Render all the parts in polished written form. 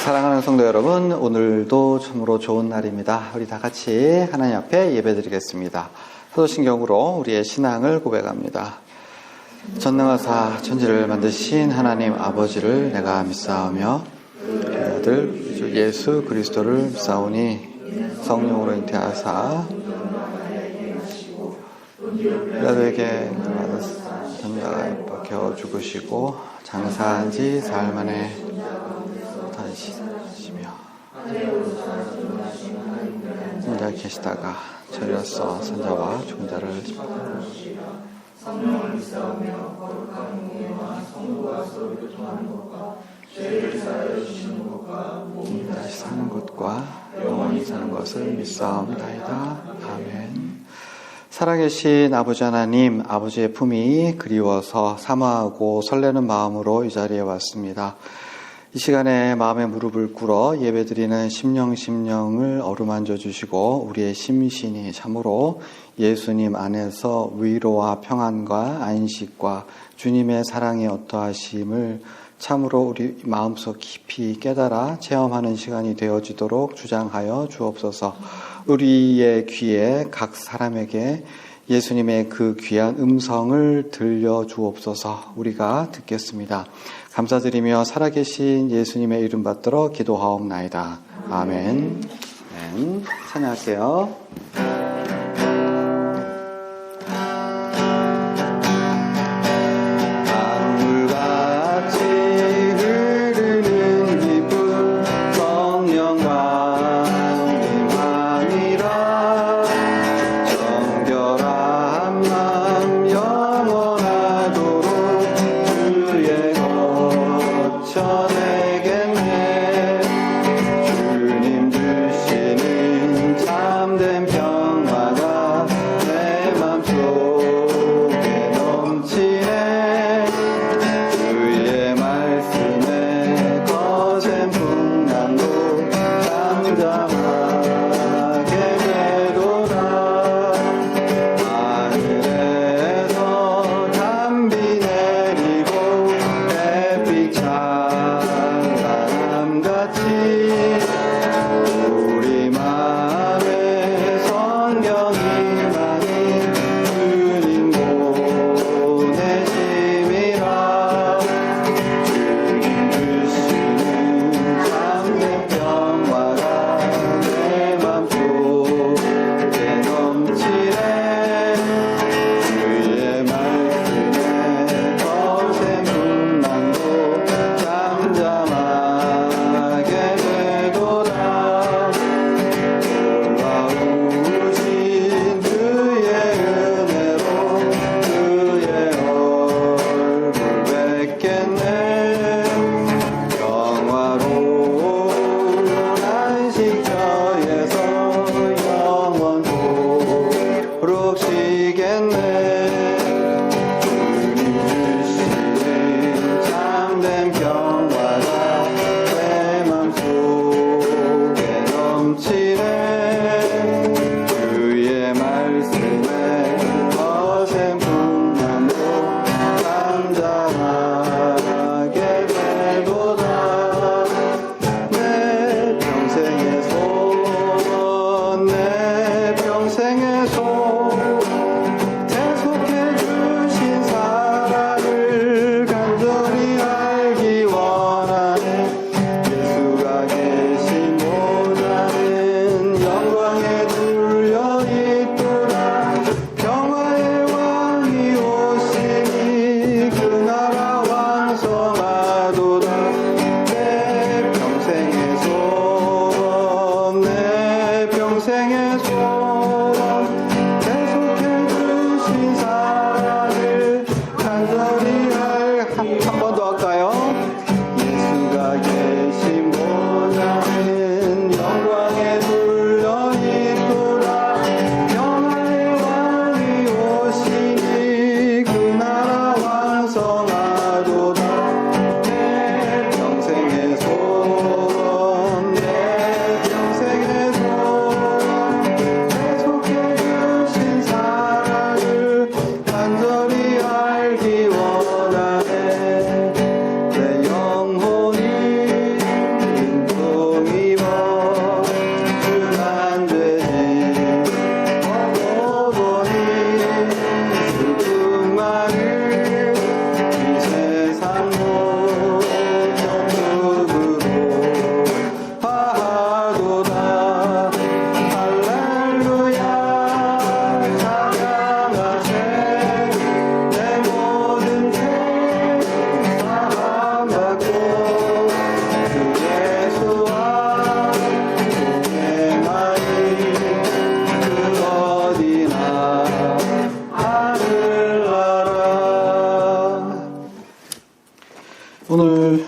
사랑하는 성도 여러분, 오늘도 참으로 좋은 날입니다. 우리 다 같이 하나님 앞에 예배드리겠습니다. 사도신경으로 우리의 신앙을 고백합니다. 전능하사 천지를 만드신 하나님 아버지를 내가 믿사오며 그의 아들 주 예수 그리스도를 믿사오니 성령으로 잉태하사 빌라도에게 받은 전자가 박혀 죽으시고 장사한 지 사흘 만에 다시 사시며 혼자 계시다가 저리로서 선자와 종자를 성령을 믿사오며 거룩한 공예와 성도와 서로 교통하는 것과 죄를 사하여 주시는 것과 몸이 다시 사는 것과 영원히 사는 것을 믿사옵나이다. 아멘. 살아계신 아버지 하나님, 아버지의 품이 그리워서 사모하고 설레는 마음으로 이 자리에 왔습니다. 이 시간에 마음의 무릎을 꿇어 예배드리는 심령을 어루만져 주시고 우리의 심신이 참으로 예수님 안에서 위로와 평안과 안식과 주님의 사랑의 어떠하심을 참으로 우리 마음속 깊이 깨달아 체험하는 시간이 되어지도록 주장하여 주옵소서. 우리의 귀에 각 사람에게 예수님의 그 귀한 음성을 들려주옵소서. 우리가 듣겠습니다. 감사드리며 살아계신 예수님의 이름 받들어 기도하옵나이다. 아멘. 네, 찬양할게요.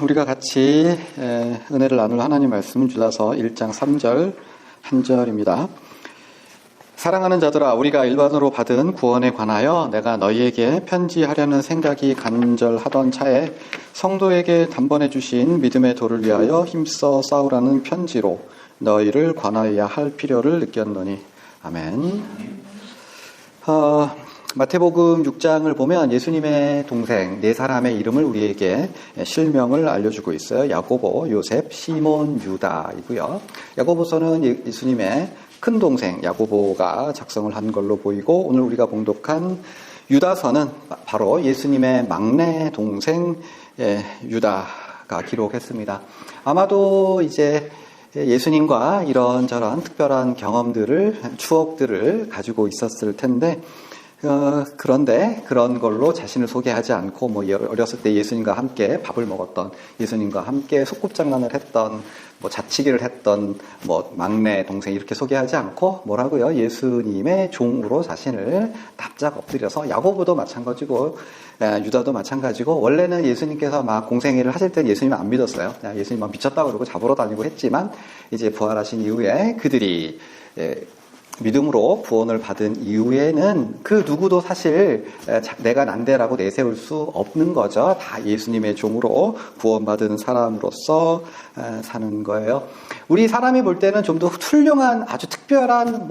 우리가 같이 은혜를 나눌 하나님 말씀은 유다서 1장 3절 한 절입니다. 사랑하는 자들아, 우리가 일반으로 받은 구원에 관하여 내가 너희에게 편지하려는 생각이 간절하던 차에 성도에게 단번에 주신 믿음의 도를 위하여 힘써 싸우라는 편지로 너희를 관하여야 할 필요를 느꼈노니. 아멘. 마태복음 6장을 보면 예수님의 동생 네 사람의 이름을 우리에게 실명을 알려주고 있어요. 야고보, 요셉, 시몬, 유다이고요. 야고보서는 예수님의 큰 동생 야고보가 작성을 한 걸로 보이고, 오늘 우리가 봉독한 유다서는 바로 예수님의 막내 동생 유다가 기록했습니다. 아마도 이제 예수님과 이런저런 특별한 경험들을, 추억들을 가지고 있었을 텐데, 그런데 그런 걸로 자신을 소개하지 않고 어렸을 때 예수님과 함께 밥을 먹었던, 예수님과 함께 소꿉장난을 했던, 자치기를 했던 막내 동생 이렇게 소개하지 않고 뭐라고요? 예수님의 종으로 자신을 납작 엎드려서, 야고보도 마찬가지고 유다도 마찬가지고, 원래는 예수님께서 막 공생애를 하실 때는 예수님을 안 믿었어요. 예수님 막 미쳤다고 그러고 잡으러 다니고 했지만, 이제 부활하신 이후에 그들이 믿음으로 구원을 받은 이후에는 그 누구도 사실 내가 난데라고 내세울 수 없는 거죠. 다 예수님의 종으로 구원받은 사람으로서 사는 거예요. 우리 사람이 볼 때는 좀 더 훌륭한, 아주 특별한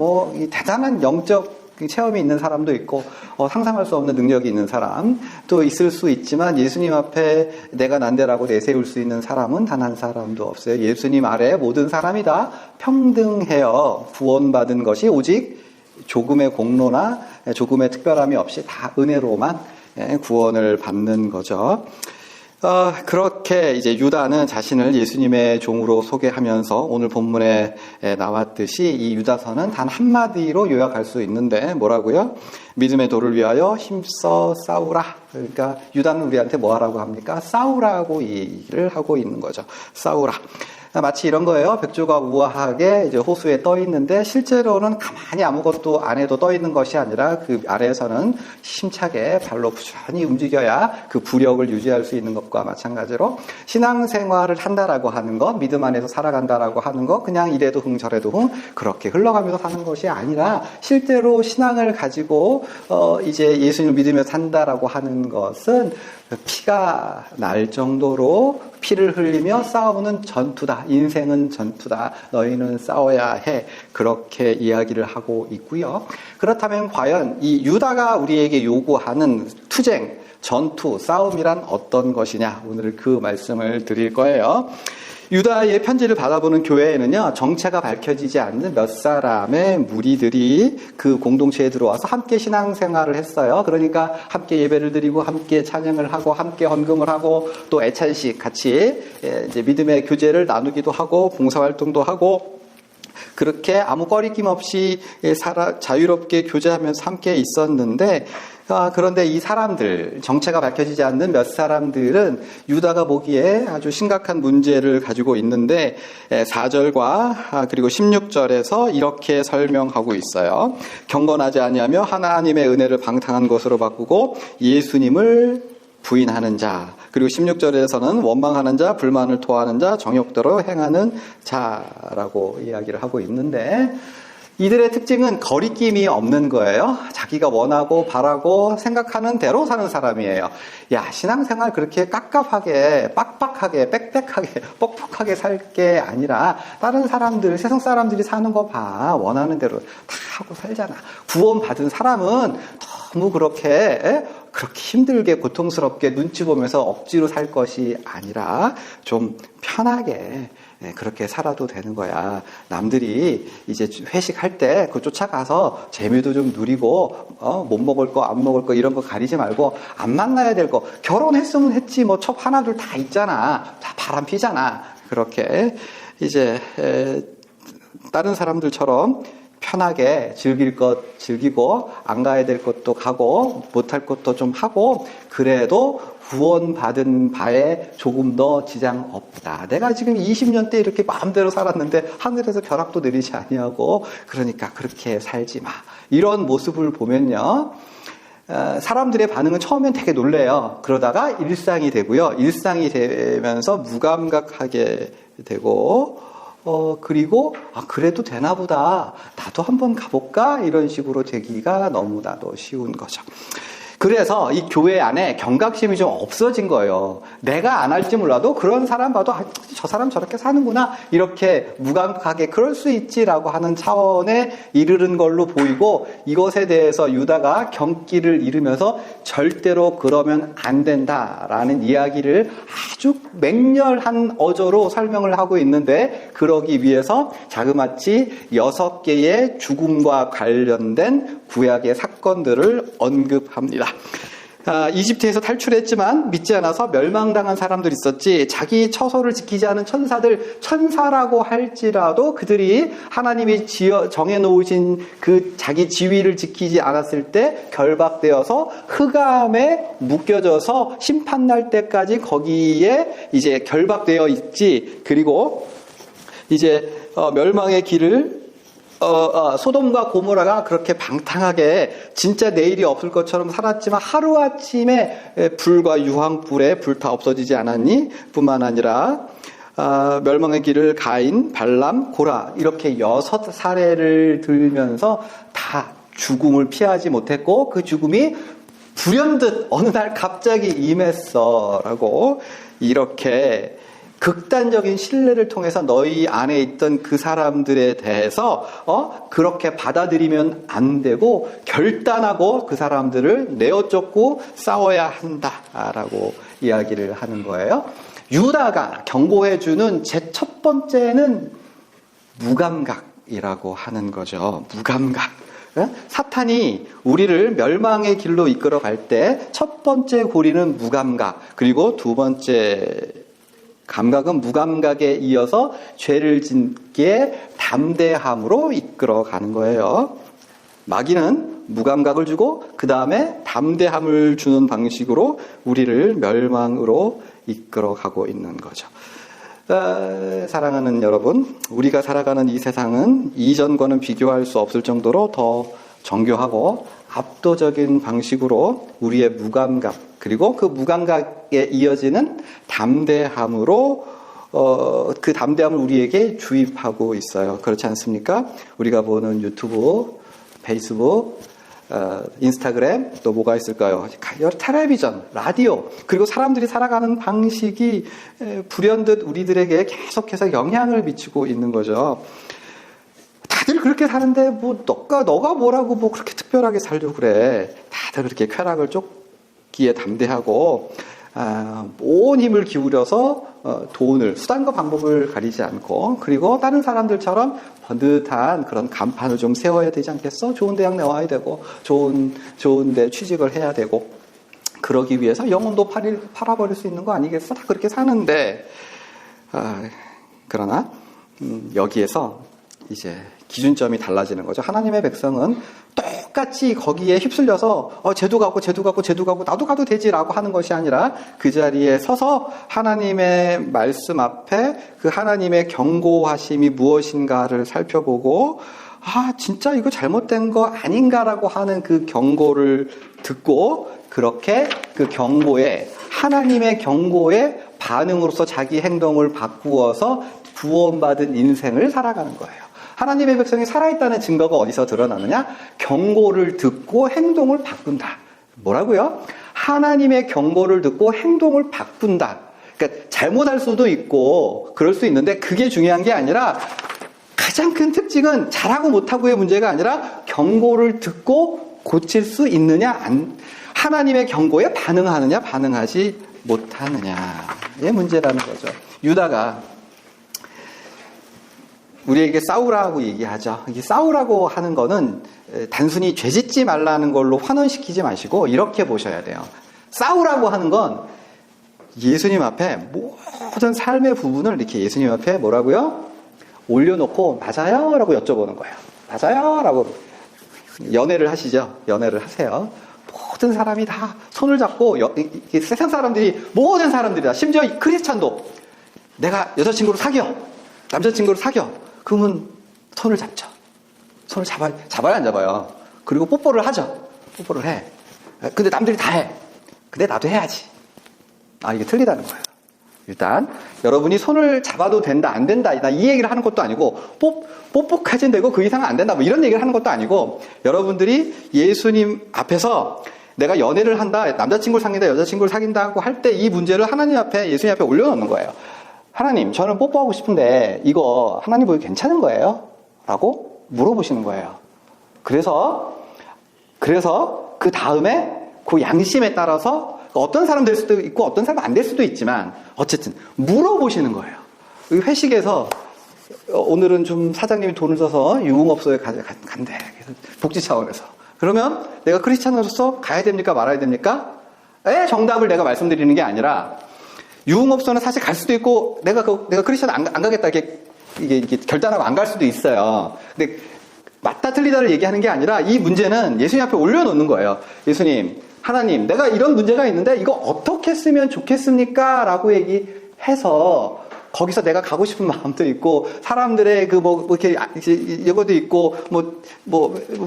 대단한 영적 체험이 있는 사람도 있고 상상할 수 없는 능력이 있는 사람도 있을 수 있지만, 예수님 앞에 내가 난데라고 내세울 수 있는 사람은 단 한 사람도 없어요. 예수님 아래 모든 사람이 다 평등해요. 구원받은 것이 오직 조금의 공로나 조금의 특별함이 없이 다 은혜로만 구원을 받는 거죠. 그렇게 이제 유다는 자신을 예수님의 종으로 소개하면서, 오늘 본문에 나왔듯이 이 유다서는 단 한마디로 요약할 수 있는데 뭐라고요? 믿음의 도를 위하여 힘써 싸우라. 그러니까 유다는 우리한테 뭐 하라고 합니까? 싸우라고 얘기를 하고 있는 거죠. 싸우라. 마치 이런 거예요. 백조가 우아하게 이제 호수에 떠 있는데, 실제로는 가만히 아무것도 안 해도 떠 있는 것이 아니라 그 아래에서는 힘차게 발로 부지런히 움직여야 그 부력을 유지할 수 있는 것과 마찬가지로, 신앙생활을 한다라고 하는 것, 믿음 안에서 살아간다라고 하는 것, 그냥 이래도 흥 저래도 흥 그렇게 흘러가면서 사는 것이 아니라, 실제로 신앙을 가지고 이제 예수님을 믿으며 산다라고 하는 것은 피가 날 정도로 피를 흘리며 싸우는 전투다. 인생은 전투다. 너희는 싸워야 해. 그렇게 이야기를 하고 있고요. 그렇다면 과연 이 유다가 우리에게 요구하는 투쟁, 전투, 싸움이란 어떤 것이냐? 오늘 그 말씀을 드릴 거예요. 유다의 편지를 받아보는 교회에는요, 정체가 밝혀지지 않는 몇 사람의 무리들이 그 공동체에 들어와서 함께 신앙생활을 했어요. 그러니까 함께 예배를 드리고, 함께 찬양을 하고, 함께 헌금을 하고, 또 애찬식 같이 이제 믿음의 교제를 나누기도 하고, 봉사활동도 하고, 그렇게 아무 꺼리낌 없이 자유롭게 교제하면서 함께 있었는데, 그런데 이 사람들, 정체가 밝혀지지 않는 몇 사람들은 유다가 보기에 아주 심각한 문제를 가지고 있는데, 4절과 그리고 16절에서 이렇게 설명하고 있어요. 경건하지 아니하며 하나님의 은혜를 방탕한 것으로 바꾸고 예수님을 부인하는 자, 그리고 16절에서는 원망하는 자, 불만을 토하는 자, 정욕대로 행하는 자라고 이야기를 하고 있는데, 이들의 특징은 거리낌이 없는 거예요. 자기가 원하고 바라고 생각하는 대로 사는 사람이에요. 신앙생활 그렇게 깝깝하게, 빡빡하게, 빽빽하게, 뻑뻑하게 살 게 아니라, 다른 사람들, 세상 사람들이 사는 거 봐. 원하는 대로 다 하고 살잖아. 구원받은 사람은 너무 그렇게 힘들게 고통스럽게 눈치 보면서 억지로 살 것이 아니라 좀 편하게 그렇게 살아도 되는 거야. 남들이 이제 회식할 때 그거 쫓아가서 재미도 좀 누리고, 못 먹을 거, 안 먹을 거 이런 거 가리지 말고, 안 만나야 될 거, 결혼했으면 했지, 첩 하나둘 다 있잖아. 다 바람 피잖아. 그렇게 이제 다른 사람들처럼 편하게 즐길 것 즐기고, 안 가야 될 것도 가고, 못할 것도 좀 하고, 그래도 구원받은 바에 조금 더 지장 없다. 내가 지금 20년대 이렇게 마음대로 살았는데 하늘에서 벼락도 내리지 아니하고, 그러니까 그렇게 살지 마. 이런 모습을 보면요, 사람들의 반응은 처음엔 되게 놀래요. 그러다가 일상이 되고요. 일상이 되면서 무감각하게 되고, 그리고, 그래도 되나 보다. 나도 한번 가볼까? 이런 식으로 되기가 너무나도 쉬운 거죠. 그래서 이 교회 안에 경각심이 좀 없어진 거예요. 내가 안 할지 몰라도 그런 사람 봐도 저 사람 저렇게 사는구나 이렇게 무감각하게 그럴 수 있지라고 하는 차원에 이르는 걸로 보이고, 이것에 대해서 유다가 경기를 잃으면서 절대로 그러면 안 된다라는 이야기를 아주 맹렬한 어조로 설명을 하고 있는데, 그러기 위해서 자그마치 6개의 죽음과 관련된 구약의 사건들을 언급합니다. 이집트에서 탈출했지만 믿지 않아서 멸망당한 사람들이 있었지, 자기 처소를 지키지 않은 천사들, 천사라고 할지라도 그들이 하나님이 정해놓으신 그 자기 지위를 지키지 않았을 때 결박되어서 흑암에 묶여져서 심판날 때까지 거기에 이제 결박되어 있지. 그리고 이제 멸망의 길을 소돔과 고모라가 그렇게 방탕하게 진짜 내일이 없을 것처럼 살았지만 하루아침에 불과 유황불에 불타 없어지지 않았니? 뿐만 아니라 멸망의 길을 가인, 발람, 고라 이렇게 6사례를 들면서 다 죽음을 피하지 못했고, 그 죽음이 불현듯 어느 날 갑자기 임했어라고 이렇게 극단적인 신뢰를 통해서 너희 안에 있던 그 사람들에 대해서 그렇게 받아들이면 안 되고 결단하고 그 사람들을 내어쫓고 싸워야 한다라고 이야기를 하는 거예요. 유다가 경고해주는 제 첫 번째는 무감각이라고 하는 거죠. 무감각. 사탄이 우리를 멸망의 길로 이끌어 갈 때 첫 번째 고리는 무감각, 그리고 두 번째 감각은 무감각에 이어서 죄를 짓기에 담대함으로 이끌어 가는 거예요. 마귀는 무감각을 주고 그 다음에 담대함을 주는 방식으로 우리를 멸망으로 이끌어 가고 있는 거죠. 사랑하는 여러분, 우리가 살아가는 이 세상은 이전과는 비교할 수 없을 정도로 더 정교하고 압도적인 방식으로 우리의 무감각, 그리고 그 무감각에 이어지는 담대함으로 그 담대함을 우리에게 주입하고 있어요. 그렇지 않습니까? 우리가 보는 유튜브, 페이스북, 인스타그램, 또 뭐가 있을까요? 텔레비전, 라디오, 그리고 사람들이 살아가는 방식이 불현듯 우리들에게 계속해서 영향을 미치고 있는 거죠. 다들 그렇게 사는데 뭐 너가 뭐라고 뭐 그렇게 특별하게 살려고 그래. 다들 그렇게 쾌락을 쫓기에 담대하고 온 힘을 기울여서 돈을, 수단과 방법을 가리지 않고, 그리고 다른 사람들처럼 번듯한 그런 간판을 좀 세워야 되지 않겠어? 좋은 대학 나와야 되고, 좋은 데 취직을 해야 되고, 그러기 위해서 영혼도 팔아버릴 수 있는 거 아니겠어? 다 그렇게 사는데, 그러나 여기에서 이제 기준점이 달라지는 거죠. 하나님의 백성은 똑같이 거기에 휩쓸려서 쟤도 가고 나도 가도 되지라고 하는 것이 아니라, 그 자리에 서서 하나님의 말씀 앞에 그 하나님의 경고하심이 무엇인가를 살펴보고, 진짜 이거 잘못된 거 아닌가라고 하는 그 경고를 듣고, 그렇게 그 경고에, 하나님의 경고에 반응으로서 자기 행동을 바꾸어서 구원받은 인생을 살아가는 거예요. 하나님의 백성이 살아있다는 증거가 어디서 드러나느냐? 경고를 듣고 행동을 바꾼다. 뭐라고요? 하나님의 경고를 듣고 행동을 바꾼다. 그러니까 잘못할 수도 있고 그럴 수 있는데, 그게 중요한 게 아니라, 가장 큰 특징은 잘하고 못하고의 문제가 아니라 경고를 듣고 고칠 수 있느냐, 하나님의 경고에 반응하느냐, 반응하지 못하느냐의 문제라는 거죠. 유다가 우리에게 싸우라고 얘기하죠. 이게 싸우라고 하는 거는 단순히 죄짓지 말라는 걸로 환원시키지 마시고 이렇게 보셔야 돼요. 싸우라고 하는 건 예수님 앞에 모든 삶의 부분을 이렇게 예수님 앞에 뭐라고요? 올려놓고 맞아요? 라고 여쭤보는 거예요. 맞아요? 라고. 연애를 하시죠. 연애를 하세요. 모든 사람이 다 손을 잡고, 세상 사람들이, 모든 사람들이 다, 심지어 크리스찬도 내가 여자친구를 사겨, 남자친구를 사겨, 그러면 손을 잡죠. 손을 잡아요, 안 잡아요? 그리고 뽀뽀를 하죠. 뽀뽀를 해. 근데 남들이 다 해. 근데 나도 해야지. 이게 틀리다는 거예요. 일단 여러분이 손을 잡아도 된다 안 된다 나 이 얘기를 하는 것도 아니고 뽀뽀까지는 되고 그 이상은 안 된다 뭐 이런 얘기를 하는 것도 아니고, 여러분들이 예수님 앞에서 내가 연애를 한다, 남자친구를 사귄다, 여자친구를 사귄다고 할 때 이 문제를 하나님 앞에, 예수님 앞에 올려놓는 거예요. 하나님, 저는 뽀뽀하고 싶은데 이거 하나님 보기 괜찮은 거예요? 라고 물어보시는 거예요. 그래서 그 다음에 그 양심에 따라서 어떤 사람 될 수도 있고 어떤 사람 안 될 수도 있지만 어쨌든 물어보시는 거예요. 회식에서 오늘은 좀 사장님이 돈을 써서 유흥업소에 간대. 복지 차원에서. 그러면 내가 크리스찬으로서 가야 됩니까? 말아야 됩니까? 정답을 내가 말씀드리는 게 아니라, 유흥업소는 사실 갈 수도 있고 내가 크리스찬 안 가겠다 이게 결단하고 안 갈 수도 있어요. 근데 맞다 틀리다를 얘기하는 게 아니라 이 문제는 예수님 앞에 올려놓는 거예요. 예수님, 하나님, 내가 이런 문제가 있는데 이거 어떻게 쓰면 좋겠습니까? 라고 얘기해서 거기서 내가 가고 싶은 마음도 있고 사람들의 이렇게 이것도 있고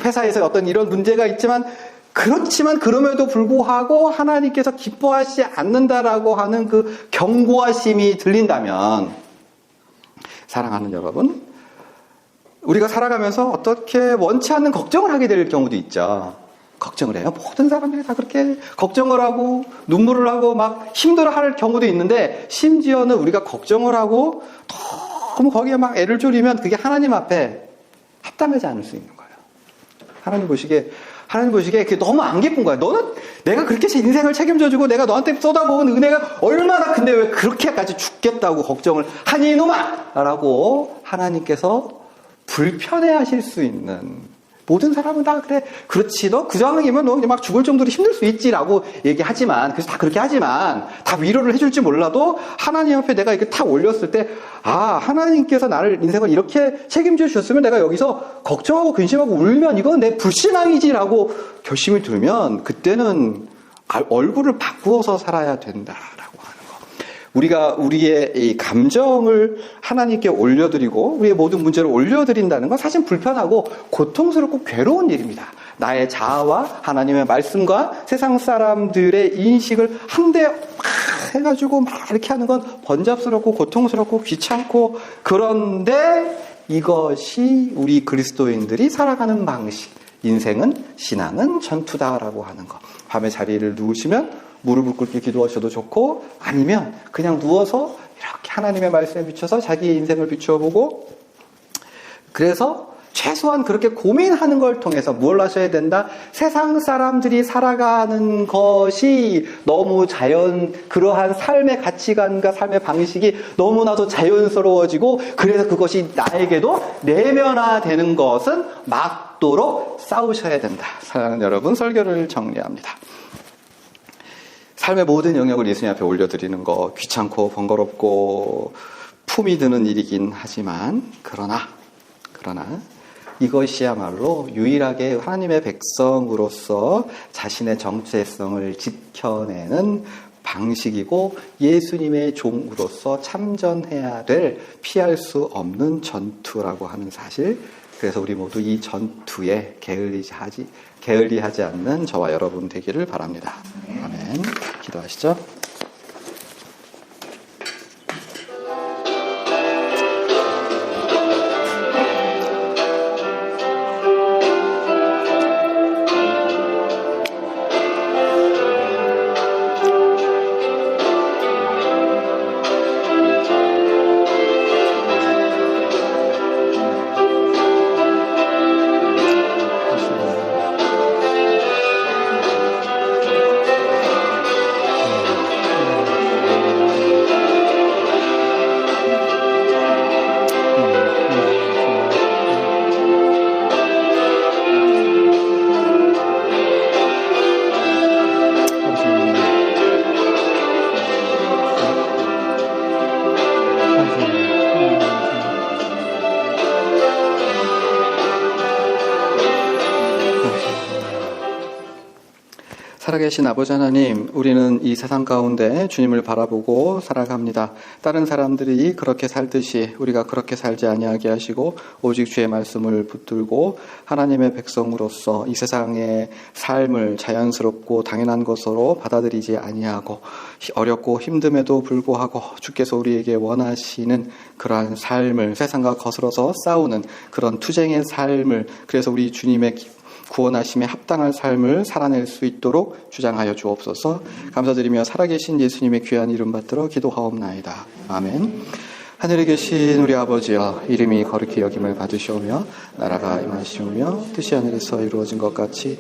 회사에서 어떤 이런 문제가 있지만, 그렇지만 그럼에도 불구하고 하나님께서 기뻐하시지 않는다라고 하는 그 경고하심이 들린다면, 사랑하는 여러분, 우리가 살아가면서 어떻게 원치 않는 걱정을 하게 될 경우도 있죠. 걱정을 해요. 모든 사람들이 다 그렇게 걱정을 하고 눈물을 하고 막 힘들어할 경우도 있는데, 심지어는 우리가 걱정을 하고 너무 거기에 막 애를 졸이면 그게 하나님 앞에 합당하지 않을 수 있는 거예요. 하나님 보시기에 그게 너무 안 기쁜 거야. 너는 내가 그렇게 제 인생을 책임져주고 내가 너한테 쏟아부은 은혜가 얼마나 큰데 왜 그렇게까지 죽겠다고 걱정을 하니 이놈아! 라고 하나님께서 불편해하실 수 있는, 모든 사람은 다 그래, 그렇지, 너 그 상황이면 너 막 죽을 정도로 힘들 수 있지라고 얘기하지만, 그래서 다 그렇게 하지만 다 위로를 해줄지 몰라도 하나님 앞에 내가 이렇게 탁 올렸을 때, 하나님께서 나를 인생을 이렇게 책임져 주셨으면 내가 여기서 걱정하고 근심하고 울면 이건 내 불신앙이지라고 결심이 들면, 그때는 얼굴을 바꾸어서 살아야 된다라고 하는 거. 우리가 우리의 이 감정을 하나님께 올려드리고 우리의 모든 문제를 올려드린다는 건 사실 불편하고 고통스럽고 괴로운 일입니다. 나의 자아와 하나님의 말씀과 세상 사람들의 인식을 한데 해가지고 막 이렇게 하는 건 번잡스럽고 고통스럽고 귀찮고, 그런데 이것이 우리 그리스도인들이 살아가는 방식, 인생은, 신앙은 전투다라고 하는 것. 밤에 자리를 누우시면 무릎을 꿇고 기도하셔도 좋고, 아니면 그냥 누워서 이렇게 하나님의 말씀에 비춰서 자기의 인생을 비춰보고, 그래서 최소한 그렇게 고민하는 걸 통해서 뭘 하셔야 된다? 세상 사람들이 살아가는 것이 너무 그러한 삶의 가치관과 삶의 방식이 너무나도 자연스러워지고, 그래서 그것이 나에게도 내면화되는 것은 막도록 싸우셔야 된다. 사랑하는 여러분, 설교를 정리합니다. 삶의 모든 영역을 예수님 앞에 올려드리는 거 귀찮고 번거롭고 품이 드는 일이긴 하지만, 그러나 이것이야말로 유일하게 하나님의 백성으로서 자신의 정체성을 지켜내는 방식이고, 예수님의 종으로서 참전해야 될 피할 수 없는 전투라고 하는 사실. 그래서 우리 모두 이 전투에 게을리하지 않는 저와 여러분 되기를 바랍니다. 아멘. 기도하시죠. 살아계신 아버지 하나님, 우리는 이 세상 가운데 주님을 바라보고 살아갑니다. 다른 사람들이 그렇게 살듯이 우리가 그렇게 살지 아니하게 하시고 오직 주의 말씀을 붙들고 하나님의 백성으로서 이 세상의 삶을 자연스럽고 당연한 것으로 받아들이지 아니하고 어렵고 힘듦에도 불구하고 주께서 우리에게 원하시는 그러한 삶을, 세상과 거슬러서 싸우는 그런 투쟁의 삶을, 그래서 우리 주님의 구원하심에 합당한 삶을 살아낼 수 있도록 주장하여 주옵소서. 감사드리며 살아계신 예수님의 귀한 이름 받들어 기도하옵나이다. 아멘. 하늘에 계신 우리 아버지여, 이름이 거룩히 여김을 받으시오며 나라가 임하시오며 뜻이 하늘에서 이루어진 것 같이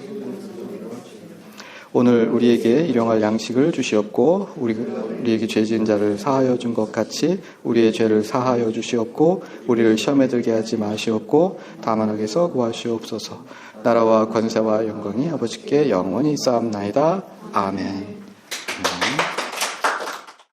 오늘 우리에게 일용할 양식을 주시옵고 우리에게 죄 지은 자를 사하여 준 것 같이 우리의 죄를 사하여 주시옵고 우리를 시험에 들게 하지 마시옵고 다만 악에서 구하시옵소서. 나라와 권세와 영광이 아버지께 영원히 쌓옵나이다. 아멘.